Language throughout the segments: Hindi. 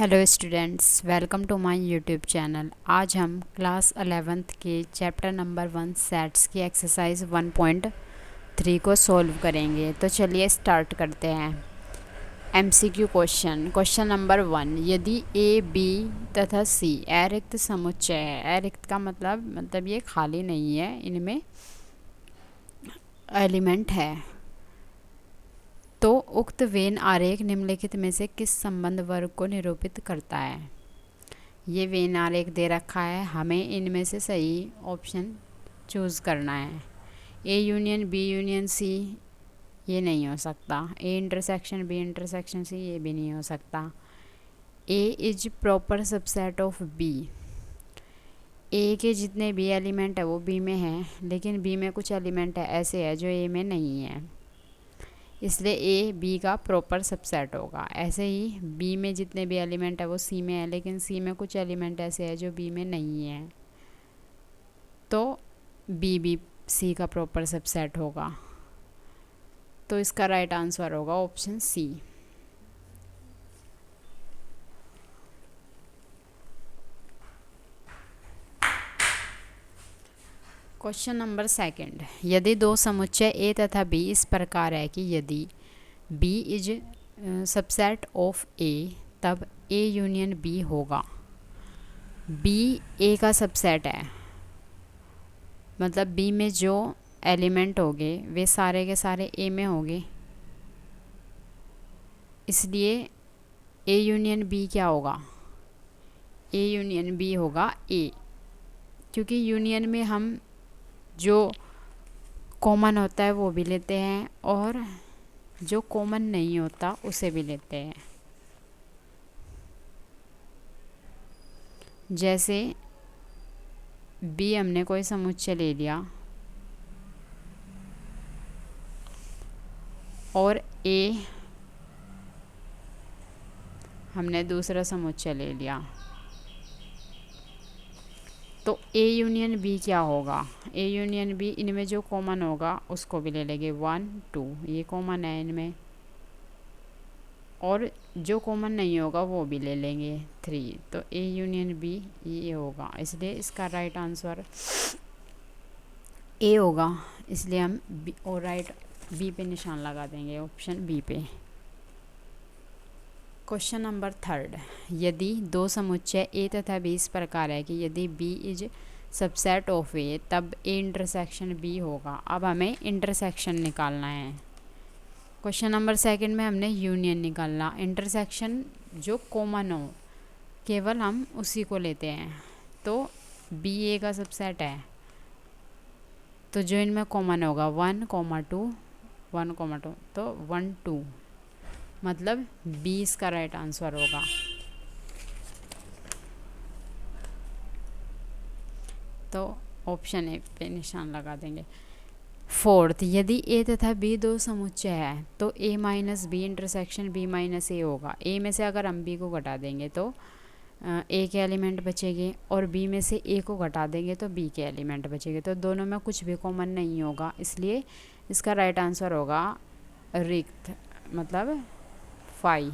Hello students, welcome to my YouTube channel. आज हम क्लास 11th के चैप्टर नंबर 1 सेट्स की एक्सरसाइज 1.3 को सॉल्व करेंगे। तो चलिए स्टार्ट करते हैं। एमसीक्यू क्वेश्चन नंबर 1, यदि ए बी तथा सी अरिक्त समुच्चय है। अरिक्त का मतलब ये खाली नहीं है, इनमें एलिमेंट है, तो उक्त वेन आरेख निम्नलिखित में से किस संबंध वर्ग को निरूपित करता है। ये वेन आरेख दे रखा है, हमें इनमें से सही ऑप्शन चूज़ करना है। A union B union C ये नहीं हो सकता। A intersection B intersection C ये भी नहीं हो सकता। A is proper subset of B. A के जितने बी एलिमेंट है वो बी में हैं, लेकिन बी में कुछ एलिमेंट है ऐसे है जो ए में नहीं है, इसलिए ए बी का प्रॉपर सबसेट होगा। ऐसे ही बी में जितने भी एलिमेंट है वो सी में है, लेकिन सी में कुछ एलिमेंट ऐसे है जो बी में नहीं है, तो बी भी सी का प्रॉपर सबसेट होगा। तो इसका राइट आंसर होगा ऑप्शन सी। क्वेश्चन नंबर 2, यदि दो समुच्चय ए तथा बी इस प्रकार है कि यदि बी इज सबसेट ऑफ ए, तब ए यूनियन बी होगा। बी ए का सबसेट है, मतलब बी में जो एलिमेंट होंगे वे सारे के सारे ए में होंगे, इसलिए ए यूनियन बी क्या होगा, ए यूनियन बी होगा ए। क्योंकि यूनियन में हम जो कॉमन होता है वो भी लेते हैं और जो कॉमन नहीं होता उसे भी लेते हैं। जैसे बी हमने कोई समुच्चय ले लिया और ए हमने दूसरा समुच्चय ले लिया, तो ए यूनियन बी क्या होगा, ए यूनियन बी इनमें जो कॉमन होगा उसको भी ले लेंगे। 1 2 ये कॉमन है इनमें, और जो कॉमन नहीं होगा वो भी ले लेंगे 3, तो ए यूनियन बी ये होगा। इसलिए इसका राइट आंसर ए होगा, इसलिए हम बी और राइट बी पे निशान लगा देंगे, ऑप्शन बी पे। क्वेश्चन नंबर 3, यदि दो समुच्चय ए तथा बी इस प्रकार है कि यदि बी इज सबसेट ऑफ ए, तब ए इंटरसेक्शन बी होगा। अब हमें इंटरसेक्शन निकालना है। क्वेश्चन नंबर 2 में हमने यूनियन निकालना, इंटरसेक्शन जो कॉमन हो केवल हम उसी को लेते हैं। तो बी ए का सबसेट है, तो जो इनमें कॉमन होगा 1 2 1 2, तो 1 2 मतलब 20 का राइट आंसर होगा। तो ऑप्शन ए पे निशान लगा देंगे। 4, यदि ए तथा बी दो समुच्चय है तो A minus B intersection B minus A होगा। ए में से अगर हम बी को घटा देंगे तो ए के एलिमेंट बचेंगे, और बी में से ए को घटा देंगे तो बी के एलिमेंट बचेंगे, तो दोनों में कुछ भी कॉमन नहीं होगा, इसलिए इसका राइट आंसर होगा रिक्त, मतलब 5।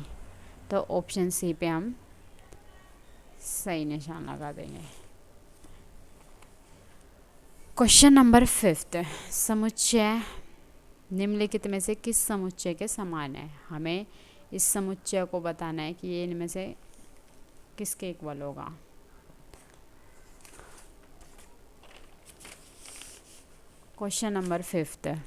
तो ऑप्शन सी पे हम सही निशान लगा देंगे। क्वेश्चन नंबर 5, समुच्चय निम्नलिखित में से किस समुच्चय के समान है। हमें इस समुच्चय को बताना है कि ये इनमें से किसके इक्वल होगा। Question number 5,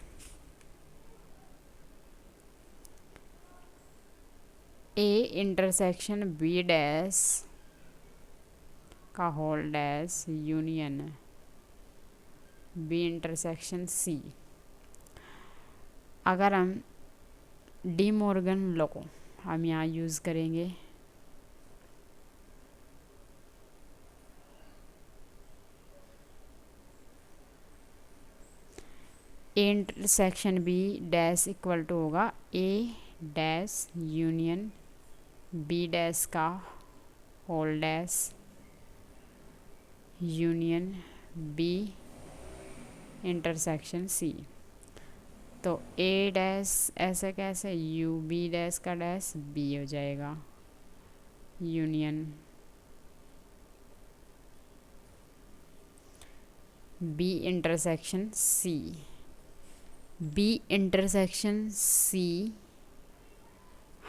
A intersection B dash का whole dash union B intersection C. अगर हम डी मॉर्गन लॉ को हम यहाँ यूज़ करेंगे, A intersection B dash equal to होगा A dash union B dash का whole dash union B intersection C. तो ए डैश ऐसे कैसे, यू बी डैश का डैश बी हो जाएगा। Union B intersection C. B intersection C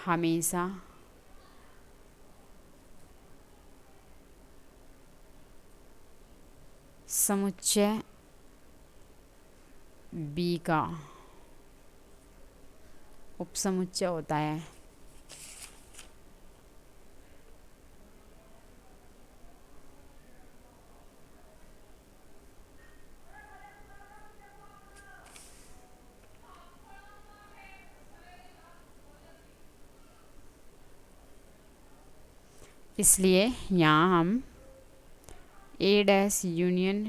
हमेशा समुच्चय बी का उपसमुच्चय होता है। इसलिए यहाँ हम ए डैश यूनियन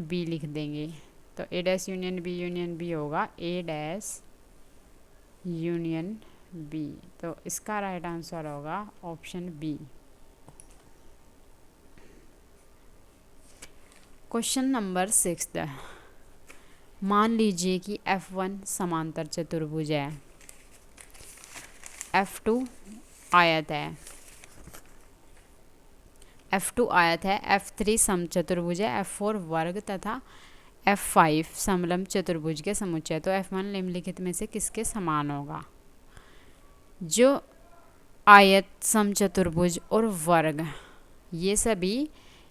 बी लिख देंगे। तो ए डैश यूनियन बी होगा ए डैश यूनियन बी। तो इसका राइट आंसर होगा ऑप्शन बी। Question number 6। मान लीजिए कि F1 समांतर चतुर्भुज है, F2 आयत है, F2 आयत है, F3 समचतुर्भुज है, F4 वर्ग तथा F5 समलंब चतुर्भुज के समुच्चय। तो F1 निम्नलिखित में से किसके समान होगा? जो आयत, समचतुर्भुज और वर्ग ये सभी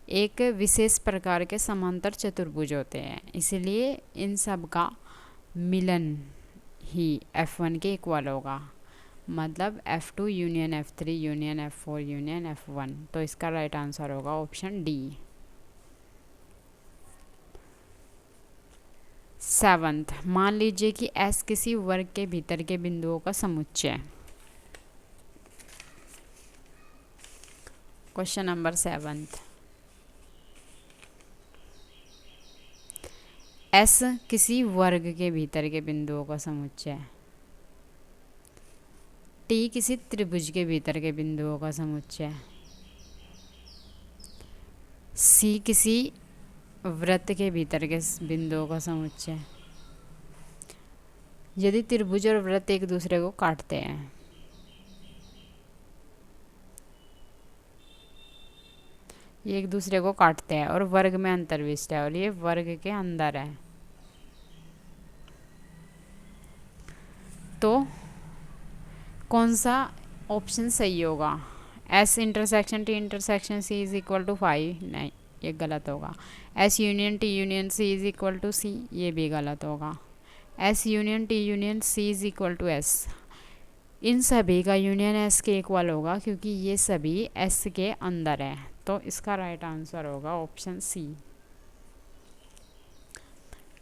एक विशेष प्रकार के समांतर चतुर्भुज होते हैं, इसलिए इन सब का मिलन ही F1 के इक्वल होगा। मतलब F2 union F3 union F4 union F1। तो इसका राइट आंसर होगा ऑप्शन डी। 7th, मान लीजिए कि S किसी वर्ग के भीतर के बिंदुओं का समुच्चय है। क्वेश्चन नंबर 7th, S किसी वर्ग के भीतर के बिंदुओं का समुच्चय है। T किसी त्रिभुज के भीतर के बिंदुओं का समुच्चय है। C किसी वृत्त के भीतर के बिंदुओं का समुच्चय है। यदि त्रिभुज और वृत्त एक दूसरे को काटते हैं, ये एक दूसरे को काटते हैं और वर्ग में अंतर्विष्ट है और ये वर्ग के अंदर है, तो कौन सा ऑप्शन सही होगा? S intersection T intersection C is equal to 5, नहीं ये गलत होगा। S union T union C is equal to C, ये भी गलत होगा। S union T union C is equal to S, इन सभी का यूनियन S के इक्वल होगा क्योंकि ये सभी S के अंदर है। तो इसका राइट आंसर होगा option C.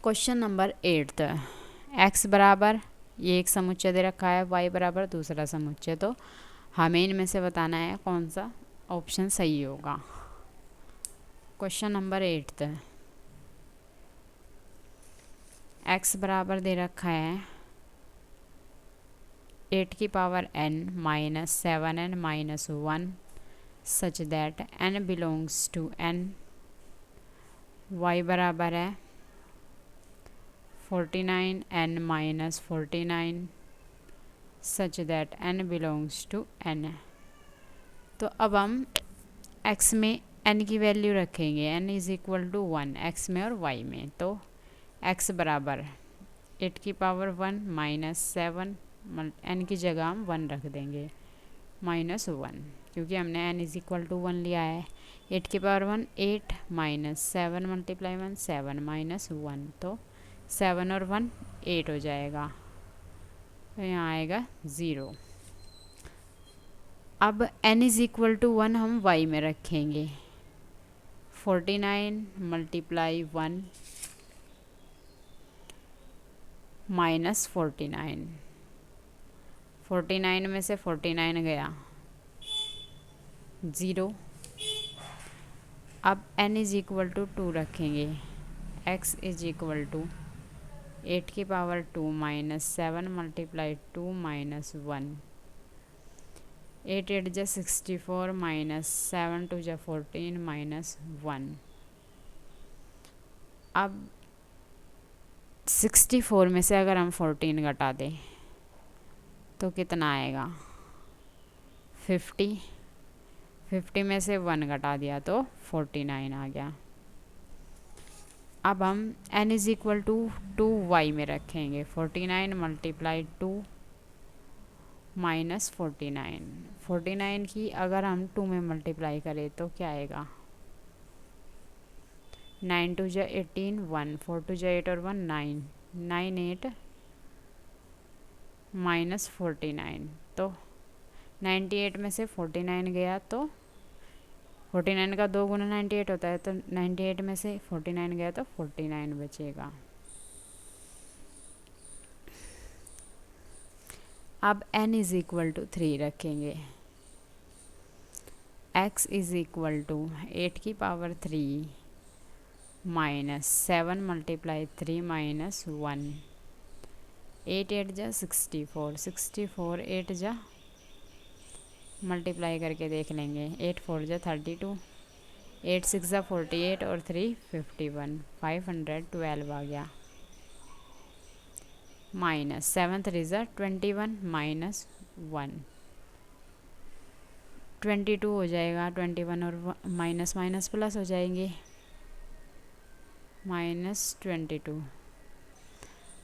Question number 8, x बराबर ये एक समुच्चय दे रखा है, y बराबर दूसरा समुच्चय। तो हमें इनमें से बताना है कौन सा ऑप्शन सही होगा। क्वेश्चन नंबर 8, x बराबर दे रखा है 8 की power n minus 7n minus 1 such that n belongs to n। y बराबर है 49n minus 49 such that n belongs to n। तो अब हम x में n की वैल्यू रखेंगे, n is equal to 1 x में और y में। तो x बराबर 8 की पावर 1 माइनस 7, n की जगह हम 1 रख देंगे माइनस 1, क्योंकि हमने n इज इक्वल टू 1 लिया है। 8 की पावर 1 8 माइनस 7 मल्टीप्लाई 1 7 माइनस 1, तो 7 और 1 8 हो जाएगा, तो यहाँ आएगा 0। अब n इज इक्वल टू 1 हम y में रखेंगे, 49 मल्टीप्लाई 1 माइनस 49, 49 में से 49 गया 0। अब n इज इक्वल टू 2 रखेंगे, x इज इक्वल टू 8 की पावर 2 माइनस 7 मल्टीप्लाई 2 माइनस 1, 8 8 जा 64 माइनस 7 2 जा 14 माइनस 1। अब 64 में से अगर हम 14 घटा दें तो कितना आएगा? 50, 50 में से 1 घटा दिया तो 49 आ गया। अब हम n is equal to 2y में रखेंगे। 49 मल्टीप्लाई 2 माइनस 49, 49 की अगर हम 2 में मल्टीप्लाई करें तो क्या आएगा? 9 2 जा 18, 1 4 2 जा 8 और 1 9, 9 8 माइनस 49, तो 98 में से 49 गया तो 49 का 2 गुना 98 होता है, तो 98 में से 49 गया तो 49 बचेगा। अब n इज इक्वल टू 3 रखेंगे। x इज इक्वल टू 8 की पावर 3 माइनस 7 मल्टीप्लाई 3 माइनस 1, 8 8 जा 64, 64 8 जा मल्टीप्लाई करके देख लेंगे, 8 4 जा 32, 8 6 जा 48 और 3 51, 512 आ गया। माइनस 7 3 जा 21 माइनस 1, 22 हो जाएगा। 21 और माइनस माइनस प्लस हो जाएंगे, माइनस 22।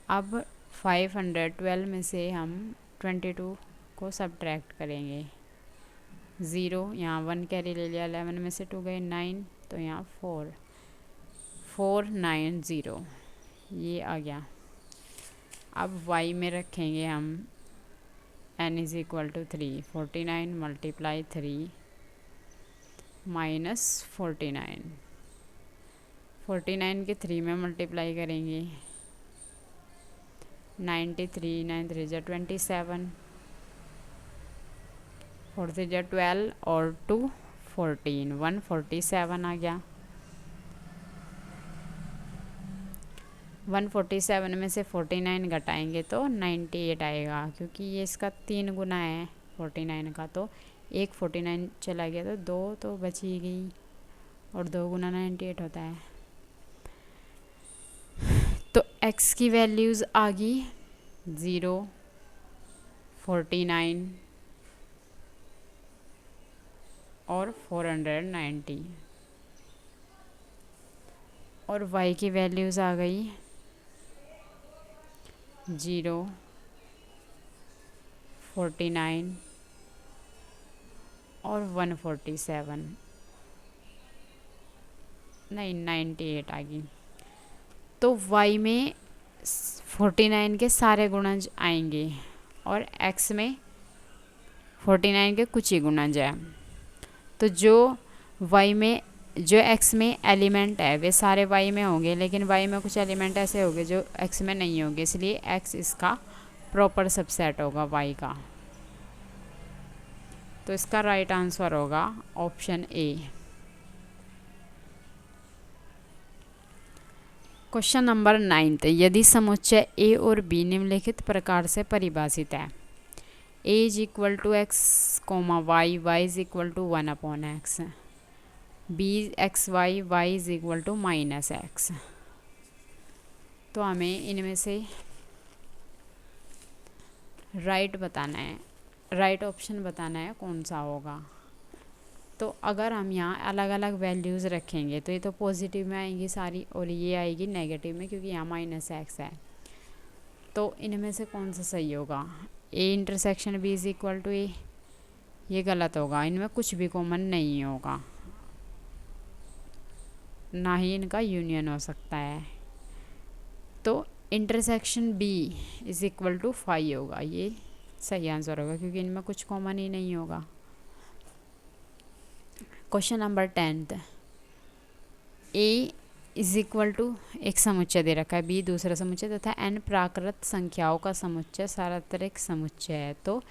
अब 512 में से हम 22 को सब्ट्रैक्ट करेंगे। 0 यहाँ 1 कैरी ले लिया, 11 में से 2 गए 9, तो यहाँ 4 4 9 0 ये आ गया। अब y में रखेंगे हम n is equal to 3, 49 multiply 3 minus 49, 49 के 3 में मल्टीप्लाई करेंगे, 93 9 3 जा 27, 4 3 जा 12 और 2 14, 147 आ गया। 147 में से 49 घटाएंगे तो 98 आएगा, क्योंकि ये इसका 3 गुना है 49 का, तो एक 49 चला गया तो 2 तो बच ही गई, और 2 गुना 98 होता है। तो x की वैल्यूज़ आ गई 0, 49 और 490, और y की वैल्यूज़ आ गई 0, 49 और 147, नहीं 98 आ गई। तो y में 49 के सारे गुणज आएंगे और x में 49 के कुछ ही गुणज है। तो जो y में जो x में एलिमेंट है वे सारे y में होंगे, लेकिन y में कुछ एलिमेंट ऐसे होंगे जो x में नहीं होंगे, इसलिए x इसका प्रॉपर सबसेट होगा y का। तो इसका राइट आंसर होगा ऑप्शन ए। क्वेश्चन नंबर 9, यदि समुच्चय a और b निम्नलिखित प्रकार से परिभाषित है। a is equal to x comma y, y is equal to 1 upon x, B x y, y is equal to minus x. तो हमें इनमें से राइट बताना है, राइट ऑप्शन बताना है कौन सा होगा। तो अगर हम यहाँ अलग अलग वैल्यूज़ रखेंगे तो ये तो पॉजिटिव में आएंगी सारी, और ये आएगी नेगेटिव में, क्योंकि यहाँ माइनस एक्स है। तो इनमें से कौन सा सही होगा? A intersection B is equal to A, ये गलत होगा, इनमें कुछ भी कॉमन नहीं होगा, ना ही इनका यूनियन हो सकता है। तो intersection B is equal to 5 होगा, ये सही आंसर होगा, क्योंकि इनमें कुछ कॉमन ही नहीं होगा। Question number 10, A is equal to एक समुच्चय दे रखा है, बी दूसरा समुच्चय तथा एन प्राकृत संख्याओं का समुच्चय सार्वत्रिक समुच्चय है। तो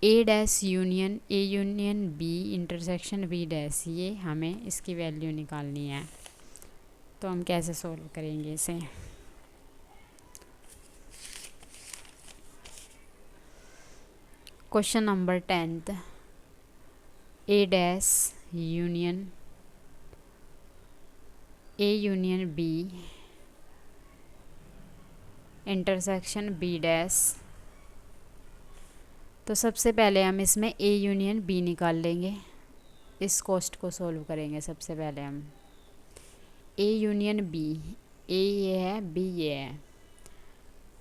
A dash union A union B intersection B dash, ये हमें इसकी वैल्यू निकालनी है। तो हम कैसे सोल्व करेंगे इसे? Question number 10, A dash union A union B intersection B dash तो सबसे पहले हम इसमें ए यूनियन बी निकाल लेंगे। इस क्वेश्चन को सॉल्व करेंगे। सबसे पहले हम ए यूनियन बी, ए ये है, बी ये है,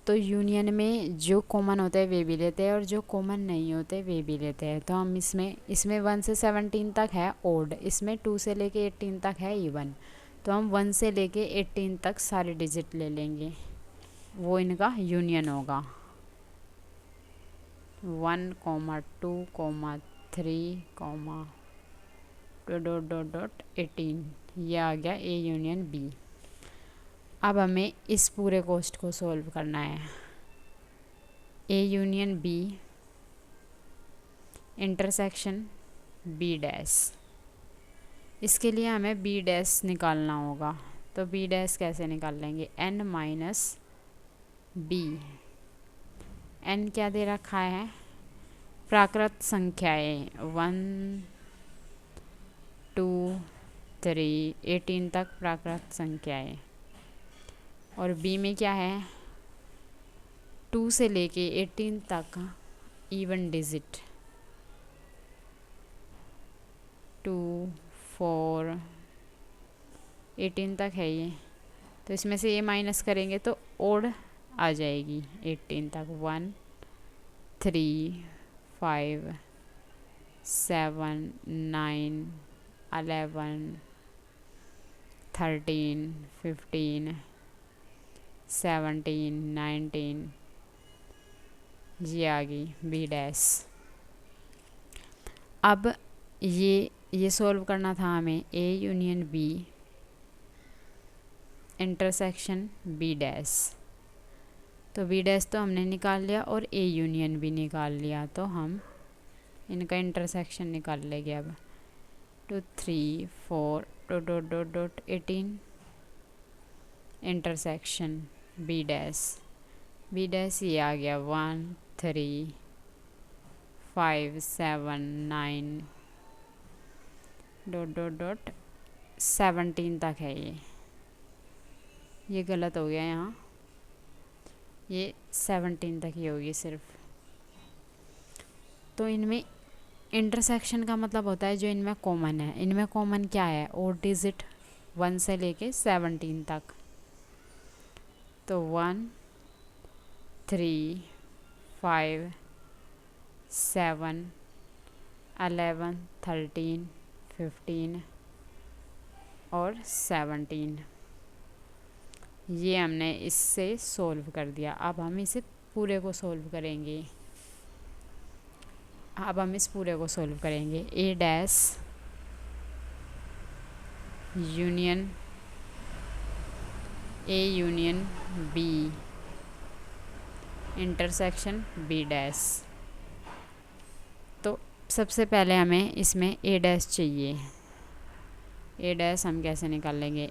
तो यूनियन में जो कॉमन होते हैं वे भी लेते हैं और जो कॉमन नहीं होते वे भी लेते हैं। तो हम इसमें 1 से 17 तक है ओड, इसमें 2 से लेके 18 तक है इवन। तो हम 1 से लेके 18 तक सारे डिजिट ले लेंगे, वो इनका यूनियन होगा। 1, 2, 3, डॉट 18, ये आ गया ए यूनियन बी। अब हमें इस पूरे क्वेश्चन को सॉल्व करना है। A union B intersection B dash, इसके लिए हमें बी डैश निकालना होगा। तो बी डैश कैसे निकाल लेंगे? n minus B. n क्या दे रखा है? प्राकृत संख्याएं 1, 2, 3, 18 तक प्राकृत संख्याएं। और बी में क्या है? 2 से लेके 18 तक इवन डिजिट, 2, 4, 18 तक है ये। तो इसमें से ये माइनस करेंगे तो ओड आ जाएगी 18 तक। 1, 3, 5, 7, 9, 11, 13, 15, 17, 19, ये आ गई बी डैश। अब ये सॉल्व करना था हमें A union B intersection B dash. तो बी डैश तो हमने निकाल लिया और ए यूनियन भी निकाल लिया, तो हम इनका इंटरसेक्शन निकाल लेंगे अब। 2, 3, 4, डॉट 18 इंटरसेक्शन बी डैश ये आ गया 1, 3, 5, 7, 9, डॉट 17 तक है ये गलत हो गया यहाँ, ये 17 तक ही होगी सिर्फ। तो इनमें इंटरसेक्शन का मतलब होता है जो इनमें कॉमन है। इनमें कॉमन क्या है? और डिजिट 1 से लेके 17 तक। तो 1, 3, 5, 7, 11, 13, 15 और 17, ये हमने इससे सॉल्व कर दिया। अब हम इसे पूरे को सॉल्व करेंगे। अब हम इस पूरे को सॉल्व करेंगे। A dash union A union B intersection B dash. तो सबसे पहले हमें इसमें ए डैश चाहिए। ए डैश हम कैसे निकाल लेंगे?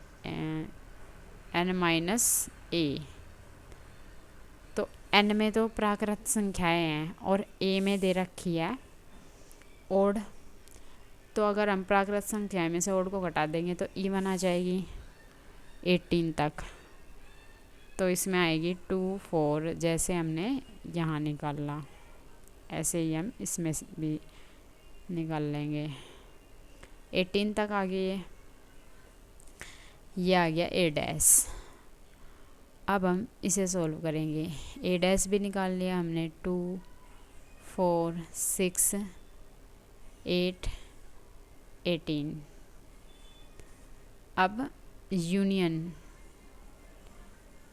n माइनस ए। तो n में तो प्राकृत संख्याएं हैं और a में दे रखी है ओड। तो अगर हम प्राकृत संख्याएं में से ओड को घटा देंगे तो इवन आ जाएगी 18 तक। तो इसमें आएगी 2, 4, जैसे हमने यहाँ निकाला ऐसे ही हम इसमें भी निकाल लेंगे। 18 तक आ गई है, ये आ गया ए डैश। अब हम इसे सॉल्व करेंगे। ए डैश भी निकाल लिया हमने। 2, 4, 6, 8, 18। अब यूनियन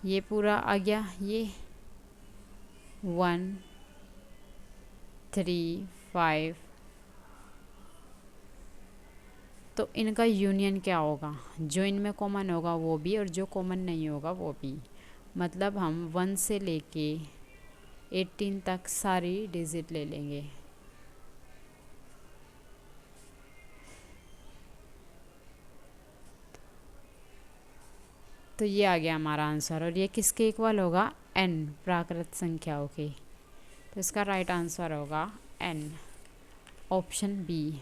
ये पूरा आ गया, ये 1, 3, 5। तो इनका यूनियन क्या होगा? जो इनमें कॉमन होगा वो भी और जो कॉमन नहीं होगा वो भी। मतलब हम 1 से लेके 18 तक सारी डिजिट ले लेंगे। तो ये आ गया हमारा आंसर। और ये किसके इक्वल होगा? n प्राकृत संख्याओं के। तो इसका राइट आंसर होगा n, option B.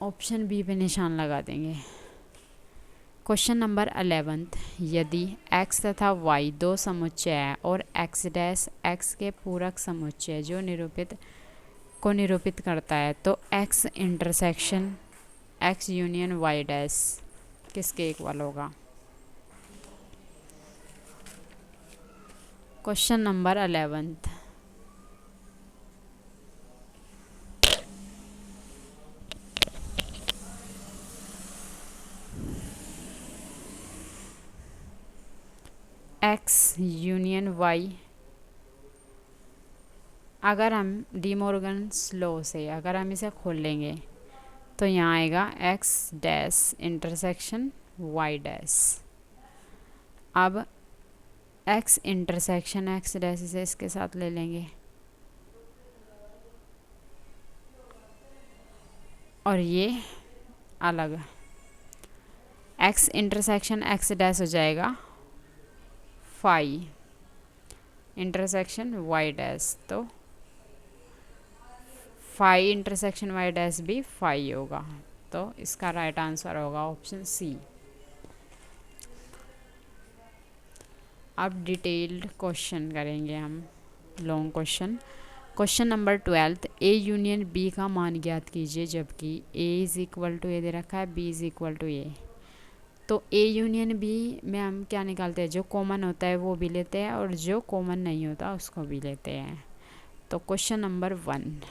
Option B पे निशान लगा देंगे। क्वेश्चन नंबर 11, यदि x तथा y दो समुच्चय है और x डैश x के पूरक समुच्चय जो निरूपित करता है, तो x intersection x union y dash किसके इक्वल होगा? Question number 11, x union y, अगर हम डीमोर्गन्स लॉ से अगर हम इसे खोल लेंगे तो यहाँ आएगा x dash intersection y dash. अब x इंटरसेक्शन x डैश इसे इसके साथ ले लेंगे और ये अलग, x इंटरसेक्शन x डैश हो जाएगा फाई इंटरसेक्शन y डैश, तो फाई इंटरसेक्शन y डैश भी फाई होगा। तो इसका राइट आंसर होगा ऑप्शन सी। अब डिटेल्ड क्वेश्चन करेंगे हम, long question. Question number 12, A union B का मान ज्ञात कीजिए जबकि A is equal to A दे रखा है, B is equal to A. तो ए यूनियन बी में हम क्या निकालते हैं? जो कॉमन होता है वो भी लेते हैं और जो कॉमन नहीं होता उसको भी लेते हैं। तो क्वेश्चन नंबर 1,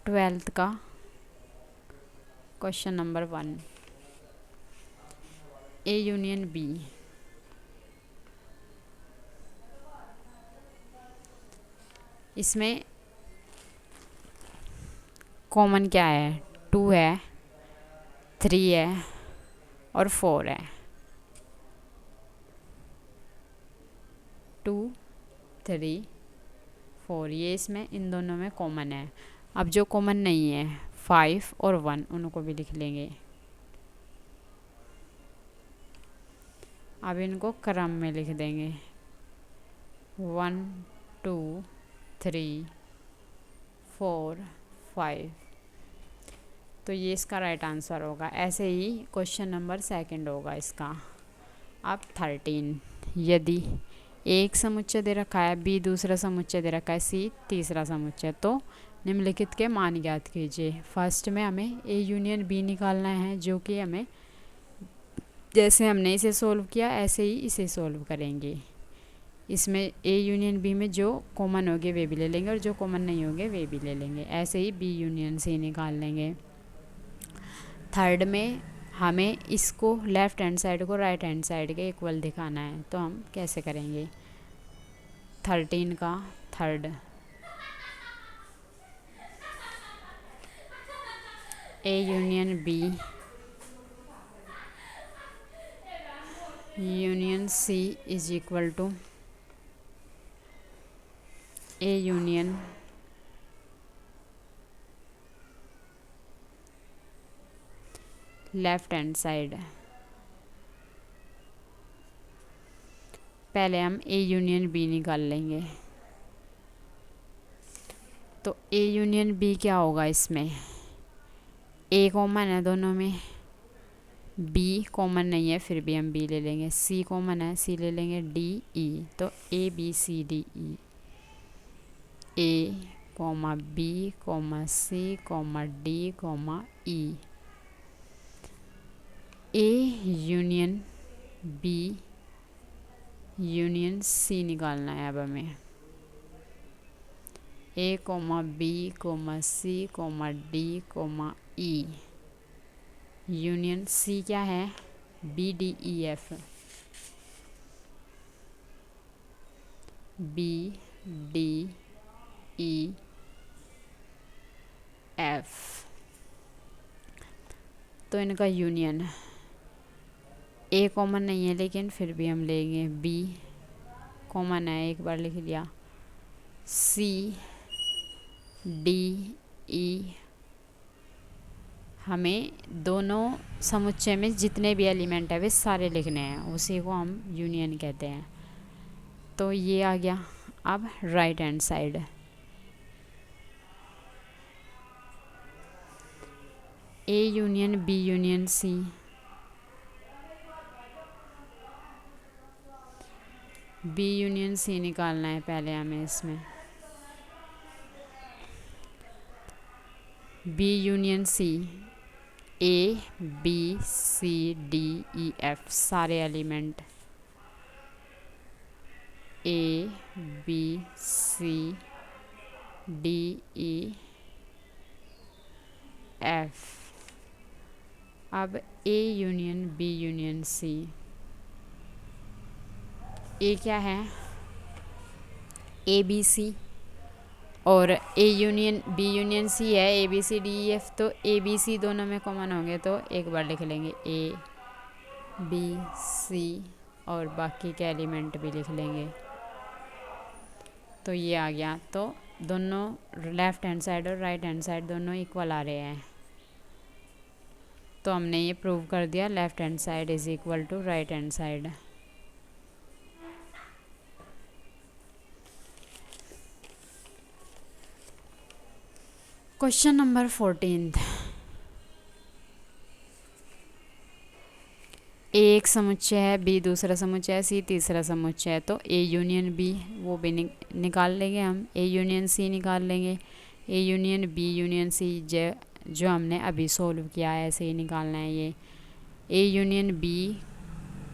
12th का question number 1, A union B. इसमें कॉमन क्या है? 2 है, 3 है और 4 है। 2, 3, 4 ये इसमें इन दोनों में कॉमन है। अब जो कॉमन नहीं है 5 और 1 उनको भी लिख लेंगे। अब इनको क्रम में लिख देंगे 1, 2, 3, 4, 5। तो ये इसका राइट आंसर होगा। ऐसे ही क्वेश्चन नंबर 2 होगा इसका। अब 13, यदि एक समुच्चय दे रखा है, बी दूसरा समुच्चय दे रखा है, सी तीसरा समुच्चय, तो निम्नलिखित के मान ज्ञात कीजिए। फर्स्ट में हमें ए यूनियन बी निकालना है, जो कि हमें जैसे हमने इसे सोल्व किया ऐसे ही इसे सोल्व करेंगे। इसमें ए यूनियन बी में जो कॉमन होंगे वे भी ले लेंगे और जो कॉमन नहीं होंगे वे भी ले लेंगे। ऐसे ही बी यूनियन सी निकाल लेंगे। थर्ड में हमें इसको लेफ़्ट हैंड साइड को राइट हैंड साइड के इक्वल दिखाना है, तो हम कैसे करेंगे? 13 का third, A union B union C is equal to A union left hand side. पहले हम ए यूनियन बी निकाल लेंगे। तो ए यूनियन बी क्या होगा? इसमें ए कॉमन है दोनों में, बी कॉमन नहीं है फिर भी हम बी ले लेंगे, सी कॉमन है सी ले लेंगे, डी ई, तो A B C D E, A comma B comma C comma D comma E. A union B union C निकालना है अब हमें। A comma B comma C comma D comma E, union C क्या है? B D E F, B D E F. तो इनका यूनियन ए कॉमन नहीं है लेकिन फिर भी हम लेंगे, बी कॉमन है एक बार लिख लिया, सी डी ई। हमें दोनों समुच्चय में जितने भी एलिमेंट है वे सारे लिखने हैं, उसी को हम यूनियन कहते हैं। तो ये आ गया। अब right hand side, A union B union C, B union C निकालना है पहले हमें इसमें। B union C, A B C D E F सारे element, A B C D E F. अब A union B union C, A क्या है, ए बी सी, और A union B union C है A B C D E F, तो ए बी सी दोनों में कॉमन होंगे तो एक बार लिख लेंगे ए बी सी और बाकी के एलिमेंट भी लिख लेंगे। तो ये आ गया। तो दोनों लेफ़्ट हैंड साइड और राइट हैंड साइड दोनों इक्वल आ रहे हैं। तो हमने ये प्रूव कर दिया, left hand side is equal to right hand side. Question number 14, A एक समुच्चय है, बी दूसरा समुच्चय है, सी तीसरा समुच्चय है। तो ए यूनियन बी वो भी निकाल लेंगे हम, ए यूनियन सी निकाल लेंगे, A union B union C जो हमने अभी सोल्व किया है ऐसे ही निकालना है ये, A union B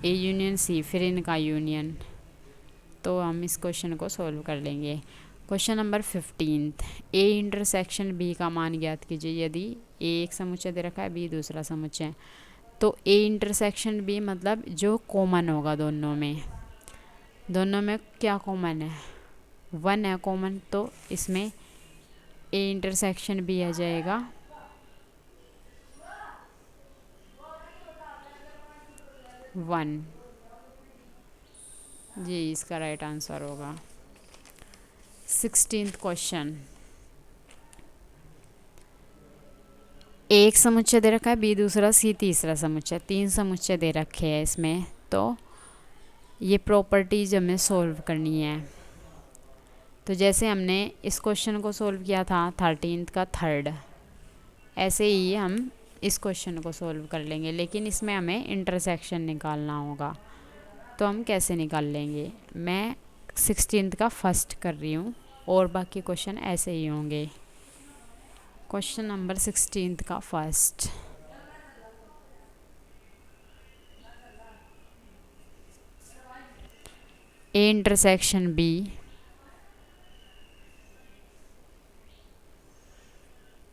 A union C फिर इनका यूनियन। तो हम इस क्वेश्चन को सोल्व कर लेंगे। Question number 15, A intersection B का मान ज्ञात कीजिए। यदि ए एक समुच्चय दे रखा है, बी दूसरा समुच्चय, तो ए इंटरसेक्शन बी मतलब जो कॉमन होगा दोनों में क्या कॉमन है, 1 है कॉमन, तो इसमें ए इंटरसेक्शन बी आ जाएगा 1। जी इसका राइट आंसर होगा। 16th क्वेश्चन, एक समुच्चय दे रखा है, बी दूसरा, सी तीसरा समुच्चय, 3 समुच्चय दे रखे हैं इसमें। तो ये प्रॉपर्टीज हमें सोल्व करनी है। तो जैसे हमने इस क्वेश्चन को सोल्व किया था 13th का थर्ड, ऐसे ही हम इस क्वेश्चन को सोल्व कर लेंगे, लेकिन इसमें हमें इंटरसेक्शन निकालना होगा। तो हम कैसे निकाल लेंगे, मैं 16th का फर्स्ट कर रही हूँ और बाकी क्वेश्चन ऐसे ही होंगे। क्वेश्चन नंबर 16th का first, A intersection B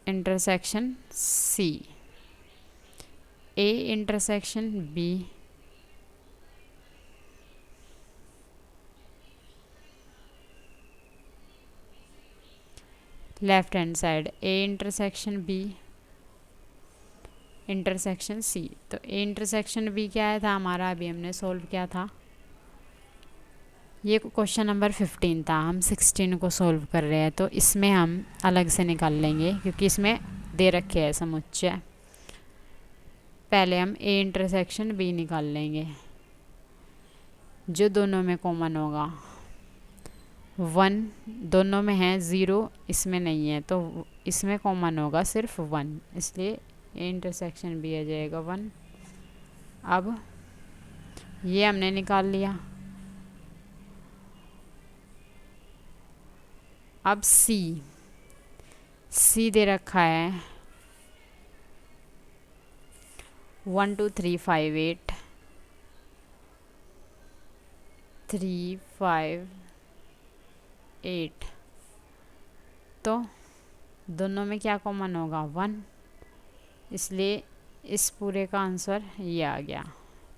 intersection C, A intersection B left hand side, A intersection B intersection C. तो ए इंटरसेक्शन बी क्या है था हमारा, अभी हमने सोल्व किया था। ये क्वेश्चन नंबर 15 था, हम 16 को सोल्व कर रहे हैं। तो इसमें हम अलग से निकाल लेंगे क्योंकि इसमें दे रखे हैं समुच्चय। पहले हम ए इंटरसेक्शन बी निकाल लेंगे, जो दोनों में कॉमन होगा। 1 दोनों में है, 0 इसमें नहीं है, तो इसमें कॉमन होगा सिर्फ 1, इसलिए ए इंटरसेक्शन बी आ जाएगा 1। अब ये हमने निकाल लिया। अब सी दे रखा है 1 2 3 5 8 3 5 8। तो दोनों में क्या कॉमन होगा, 1, इसलिए इस पूरे का आंसर ये आ गया।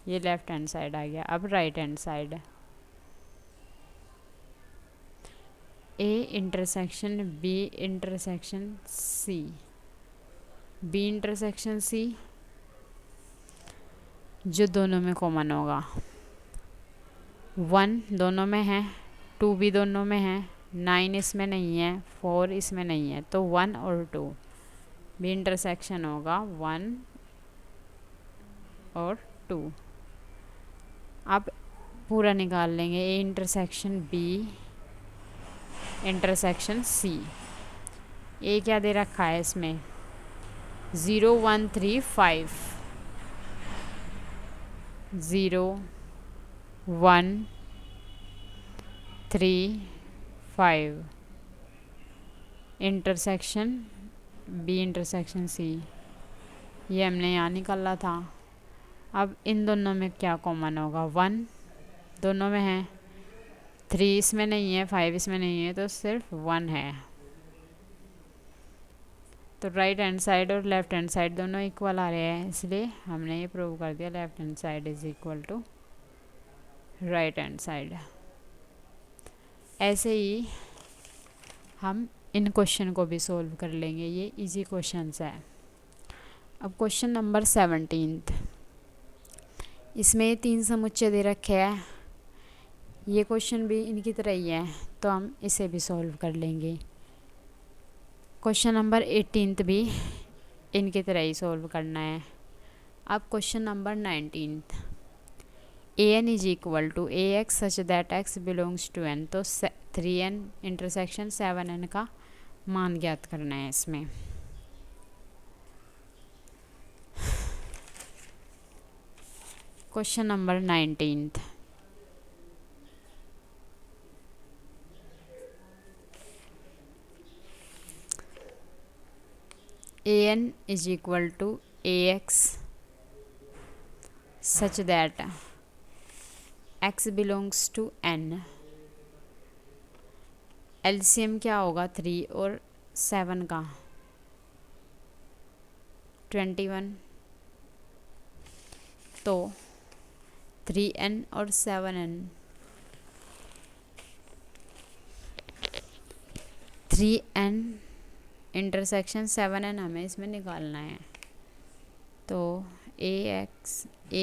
ये लेफ्ट हैंड साइड आ गया। अब right hand side, A intersection B intersection C, B intersection C जो दोनों में कॉमन होगा। 1 दोनों में है, 2 भी दोनों में है, 9 इसमें नहीं है, 4 इसमें नहीं है, तो 1 और 2 बी इंटरसेक्शन होगा 1 और 2। अब पूरा निकाल लेंगे, A intersection B intersection C. A क्या दे रखा है इसमें, 0135 0135 इंटरसेक्शन बी इंटरसेक्शन सी, ये हमने यहाँ निकाला था। अब इन दोनों में क्या कॉमन होगा, 1 दोनों में है, 3 इसमें नहीं है, 5 इसमें नहीं है, तो सिर्फ 1 है। तो राइट हैंड साइड और लेफ्ट हैंड साइड दोनों इक्वल आ रहे हैं, इसलिए हमने ये प्रूव कर दिया left hand side is equal to right hand side. ऐसे ही हम इन क्वेश्चन को भी सोल्व कर लेंगे, ये इजी क्वेश्चंस है। अब क्वेश्चन नंबर 17, इसमें 3 समुच्चय दे रखे हैं, ये क्वेश्चन भी इनकी तरह ही है, तो हम इसे भी सॉल्व कर लेंगे। क्वेश्चन नंबर 18 भी इनकी तरह ही सॉल्व करना है। अब question number 19, an is equal to ax such that x belongs to n, तो 3n इंटरसेक्शन 7n का मान ज्ञात करना है इसमें। Question number 19, an is equal to ax such that x belongs to n। LCM क्या होगा 3 और 7 का, 21, तो 3n और 7n, 3n इंटरसेक्शन 7n हमें इसमें निकालना है। तो a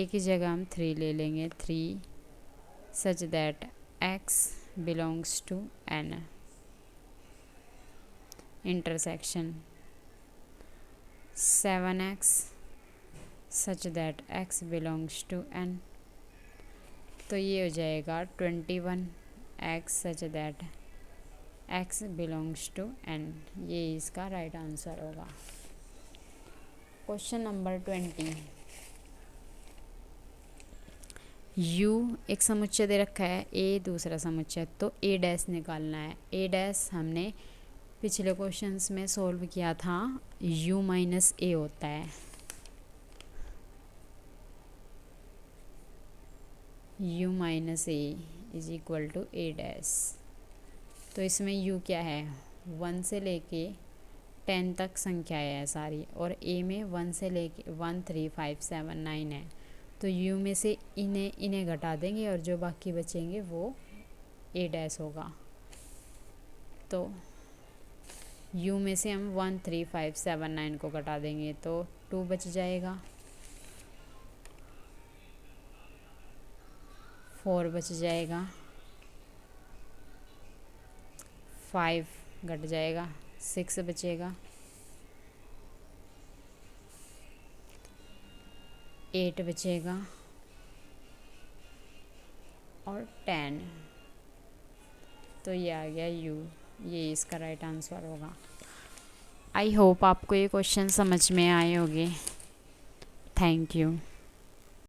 की जगह हम 3 ले लेंगे, 3 such that x belongs to n intersection 7x such that x belongs to n, तो ये हो जाएगा 21x such that x belongs to n, ये इसका राइट आंसर होगा। क्वेश्चन नंबर 20, u एक समुच्चय दे रखा है, a दूसरा समुच्चय, तो a डैश निकालना है। a डैश हमने पिछले क्वेश्चंस में सॉल्व किया था, u माइनस a होता है, u minus a is equal to a dash. तो इसमें u क्या है, 1 से लेके 10 तक संख्याएं है सारी, और a में 1 से लेके 1 3 5 7 9 है, तो u में से इन्हें घटा देंगे और जो बाकी बचेंगे वो a डैश होगा। तो u में से हम 1 3 5 7 9 को घटा देंगे तो 2 बच जाएगा, 4 बच जाएगा, 5 घट जाएगा, 6 बचेगा, 8 बचेगा और 10। तो ये आ गया u, ये इसका राइट आंसर होगा। आई होप आपको ये क्वेश्चन समझ में आए होंगे। Thank you.